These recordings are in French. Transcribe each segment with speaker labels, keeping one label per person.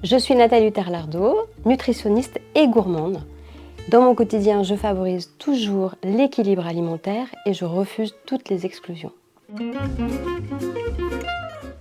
Speaker 1: Je suis Nathalie Terlardo, nutritionniste et gourmande. Dans mon quotidien, je favorise toujours l'équilibre alimentaire et je refuse toutes les exclusions.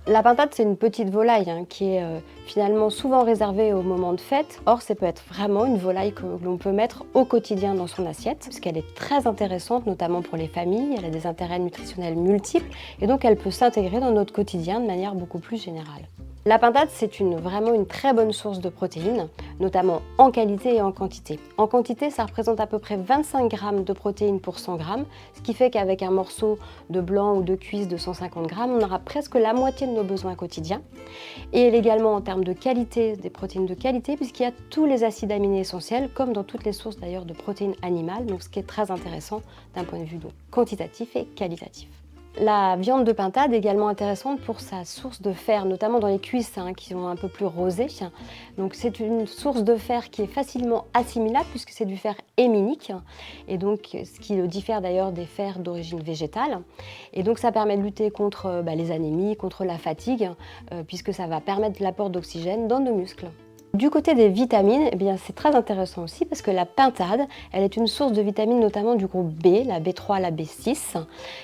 Speaker 1: La pintade, c'est une petite volaille qui est finalement souvent réservée au moment de fête. Or, ça peut être vraiment une volaille que l'on peut mettre au quotidien dans son assiette, parce qu'elle est très intéressante, notamment pour les familles. Elle a des intérêts nutritionnels multiples et donc elle peut s'intégrer dans notre quotidien de manière beaucoup plus générale. La pintade, c'est vraiment une très bonne source de protéines, notamment en qualité et en quantité. En quantité, ça représente à peu près 25 grammes de protéines pour 100 grammes, ce qui fait qu'avec un morceau de blanc ou de cuisse de 150 grammes, on aura presque la moitié de nos besoins quotidiens. Et elle est également en termes de qualité, des protéines de qualité, puisqu'il y a tous les acides aminés essentiels, comme dans toutes les sources d'ailleurs de protéines animales, donc ce qui est très intéressant d'un point de vue donc, quantitatif et qualitatif. La viande de pintade est également intéressante pour sa source de fer, notamment dans les cuisses qui sont un peu plus rosées. Donc c'est une source de fer qui est facilement assimilable puisque c'est du fer héminique, et donc ce qui le diffère d'ailleurs des fers d'origine végétale. Et donc ça permet de lutter contre les anémies, contre la fatigue, puisque ça va permettre l'apport d'oxygène dans nos muscles. Du côté des vitamines, c'est très intéressant aussi parce que la pintade, elle est une source de vitamines notamment du groupe B, la B3, la B6.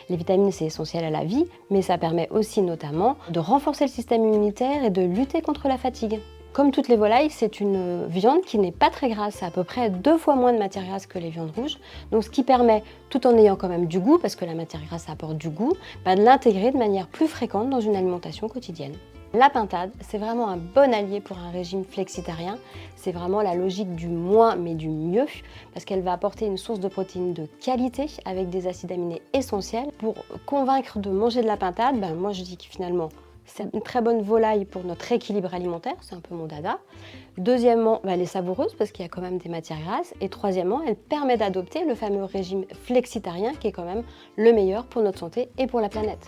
Speaker 1: Les vitamines, c'est essentiel à la vie, mais ça permet aussi notamment de renforcer le système immunitaire et de lutter contre la fatigue. Comme toutes les volailles, c'est une viande qui n'est pas très grasse, c'est à peu près 2 fois moins de matière grasse que les viandes rouges. Donc ce qui permet, tout en ayant quand même du goût, parce que la matière grasse apporte du goût, de l'intégrer de manière plus fréquente dans une alimentation quotidienne. La pintade, c'est vraiment un bon allié pour un régime flexitarien. C'est vraiment la logique du moins mais du mieux, parce qu'elle va apporter une source de protéines de qualité avec des acides aminés essentiels. Pour convaincre de manger de la pintade, moi je dis que finalement c'est une très bonne volaille pour notre équilibre alimentaire, c'est un peu mon dada. Deuxièmement, elle est savoureuse parce qu'il y a quand même des matières grasses. Et troisièmement, elle permet d'adopter le fameux régime flexitarien qui est quand même le meilleur pour notre santé et pour la planète.